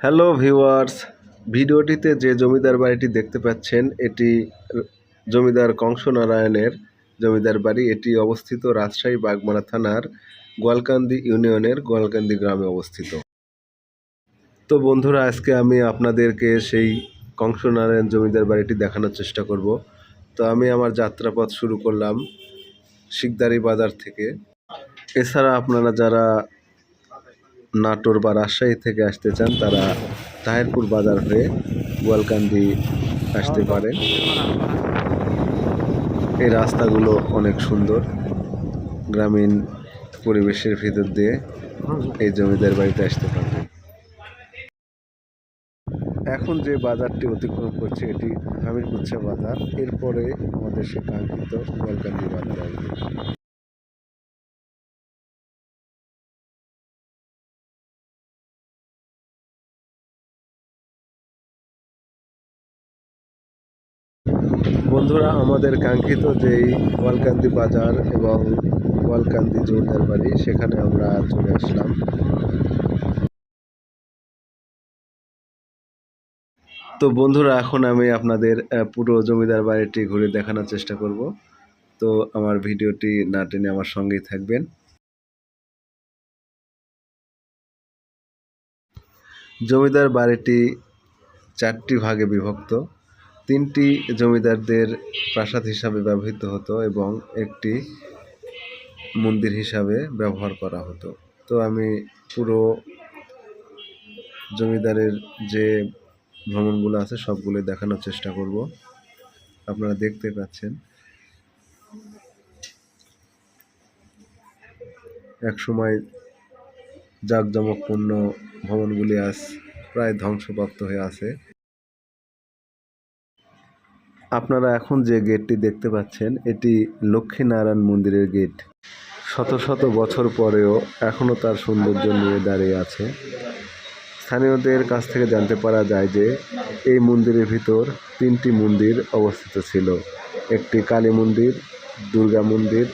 Hello viewers, ভিডিওটিতে যে জমিদার বাড়িটি দেখতে পাচ্ছেন এটি জমিদার কংসনারায়ণের জমিদার বাড়ি। এটি অবস্থিত রাজশাহী বাগমারা থানার গোয়ালকান্দি ইউনিয়নের গোয়ালকান্দি গ্রামে অবস্থিত। তো বন্ধুরা, আজকে আমি আপনাদেরকে সেই কংসনারায়ণ জমিদার বাড়িটি দেখানোর চেষ্টা করব। তো আমি আমার যাত্রাপথ শুরু করলাম শিকদারি বাজার থেকে। এছাড়া আপনারা যারা নাটোর বা রাজশাহী থেকে আসতে চান তারা তাহিরপুর বাজার হয়ে গোয়ালকান্দি আসতে পারেন। এই রাস্তাগুলো অনেক সুন্দর, গ্রামীণ পরিবেশের ভিতর দিয়ে এই জমিদার বাড়িতে আসতে পারবেন। এখন যে বাজারটি অতিক্রম করছে এটি হামিরকুচ্ছা বাজার, এরপরে আমাদের সে কাঙ্ক্ষিত গোয়ালকান্দি বাজার আসবে। বন্ধুরা, আমাদের কাঙ্ক্ষিত যেই গোয়ালকান্দি বাজার এবং গোয়ালকান্দি জমিদার বাড়ি সেখানে আমরা চলে আসলাম। তো বন্ধুরা, এখন আমি আপনাদের পুরো জমিদার বাড়িটি ঘুরে দেখানোর চেষ্টা করব। তো আমার ভিডিওটি না টেনে আমার সঙ্গেই থাকবেন। জমিদার বাড়িটি 4টি ভাগে বিভক্ত। 3টি জমিদারদের প্রাসাদ হিসাবে ব্যবহৃত হতো এবং একটি মন্দির হিসাবে ব্যবহার করা হতো। তো আমি পুরো জমিদারের যে ভ্রমণগুলো আছে সবগুলো দেখানোর চেষ্টা করব। আপনারা দেখতে পাচ্ছেন এক সময় জাঁকজমকপূর্ণ ভবনগুলি আজ প্রায় ধ্বংসপ্রাপ্ত হয়ে আছে। আপনারা এখন যে গেটটি দেখতে পাচ্ছেন এটি লক্ষ্মীনারায়ণ মন্দিরের গেট। শত শত বছর পরেও এখনও তার সৌন্দর্য নিয়ে দাঁড়িয়ে আছে। স্থানীয়দের কাছ থেকে জানতে পারা যায় যে এই মন্দিরের ভিতর 3টি মন্দির অবস্থিত ছিল। একটি কালী মন্দির, দুর্গা মন্দির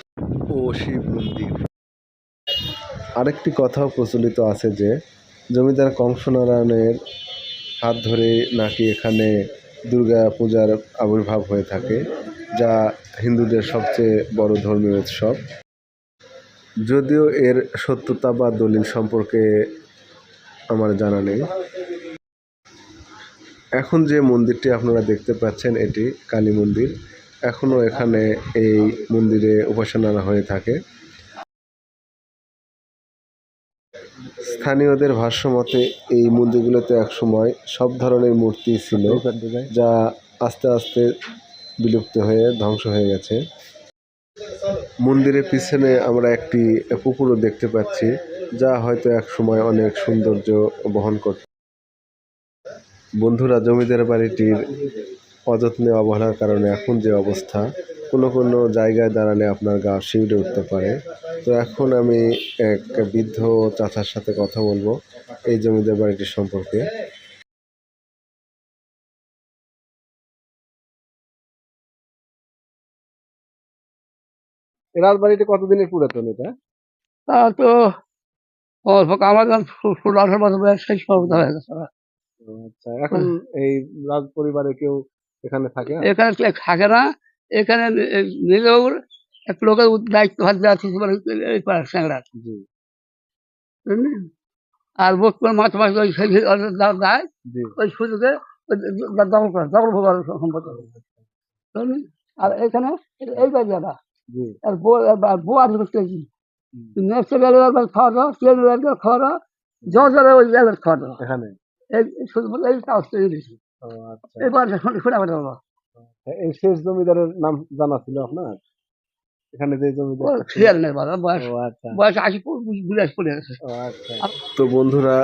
ও শিব মন্দির। আরেকটি কথাও প্রচলিত আছে যে জমিদার কংসনারায়ণের হাত ধরে নাকি এখানে দুর্গা পূজার আবির্ভাব হয়ে থাকে, যা হিন্দুদের সবচেয়ে বড় ধর্মীয় উৎসব। যদিও এর সত্যতা বা দলিল সম্পর্কে আমার জানা নেই। এখন যে মন্দিরটি আপনারা দেখতে পাচ্ছেন এটি কালী মন্দির। এখনও এখানে এই মন্দিরে উপাসনা হয়ে থাকে। স্থানীয়দের ভাষ্যমতে এই মন্দিরগুলোতে একসময় সব ধরনের মূর্তি ছিল, যা আস্তে আস্তে বিলুপ্ত হয়ে ধ্বংস হয়ে গেছে। মন্দিরের পিছনে আমরা একটি পুকুরও দেখতে পাচ্ছি, যা হয়তো একসময় অনেক সৌন্দর্য বহন করত। বন্ধুরা, জমিদার বাড়িটির অযত্নে অবহেলার কারণে এখন যে অবস্থা, কোনো কোনো জায়গায় দাঁড়ালে আপনার গা শিউরে উঠতে পারে। তো এখন আমি এক বৃদ্ধ চাচার সাথে কথা বলবো এই জমিদার বাড়িটির সম্পর্কে। রাজবাড়িটি কতদিনের পুরাতন এটা? তা তো আমার 16-18 বছর বয়স শেষ পর্যন্ত হয়ে গেছে। আচ্ছা, এখন এই রাজ পরিবারে কেউ এখানে থাকে না? এখানে কেউ থাকে না। এখানে নিজেও এক লোকের দায়িত্ব হাত দেওয়া আছে এই পাড়ার স্যাংরা। জি বুঝলি? আর বর্তমান মাছ মাছ ওই সেই দেয় জি ওই সুযোগে দখল করে দখল ভোগার সম্পত্তি। বুঝলি? আর এখানে এই জায়গাটা জি আর বউ আছে করতেছি নেক্সট গেলে একবার খাওয়া দাওয়া ট্রেন একবার খাওয়া দাওয়া জলে ওই একবার খাওয়া দাওয়া এখানে। এই শুধু এই কাজ তৈরি দিয়েছি ও আচ্ছা, এবার শোনা কথা বাবা এই শেষ জমিদারের নাম জানা ছিল আপনার? এখানে যে জমিদার ওর খেয়াল নেই বাবা বয়স ও আচ্ছা বয়স 80 পড়ে গেছে। ও আচ্ছা। তো বন্ধুরা,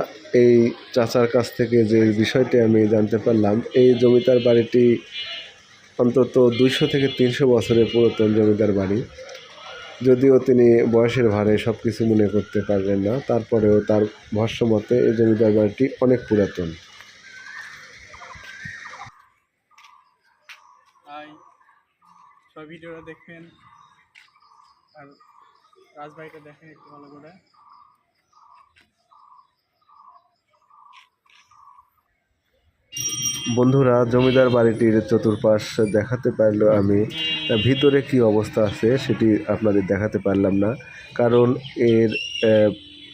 এই চাচার কাছ থেকে যে বিষয়টি আমি জানতে পারলাম, এই জমিদার বাড়িটি অন্তত 200 থেকে 300 বছরের পুরাতন জমিদার বাড়ি। যদিও তিনি বয়সের ভারে সব কিছু মনে করতে পারবেন না, তারপরেও তার ভাষ্যমতে এই জমিদার বাড়িটি অনেক পুরাতন। সব ভিডিওটা দেখবেন আর রাজবাড়িটা দেখেন একটু ভালো করে। বন্ধুরা, জমিদার বাড়িটির চতুর্পাশ দেখাতে পারলেও আমি ভিতরে কি অবস্থা আছে সেটি আপনাদের দেখাতে পারলাম না, কারণ এর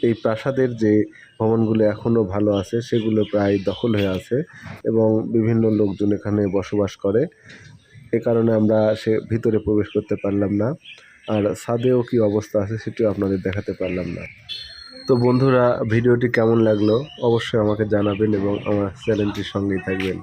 এই প্রাসাদের যে ভবনগুলো এখনও ভালো আছে সেগুলো প্রায় দখল হয়ে আছে এবং বিভিন্ন লোকজন এখানে বসবাস করে। এ কারণে আমরা ভিতরে প্রবেশ করতে পারলাম না, আর ছাদেও কি অবস্থা আছে সেটিও আপনাদের দেখাতে পারলাম না। তো বন্ধুরা, ভিডিওটি কেমন লাগলো অবশ্যই আমাকে জানাবেন এবং আমার চ্যানেলটির সঙ্গেই থাকবেন।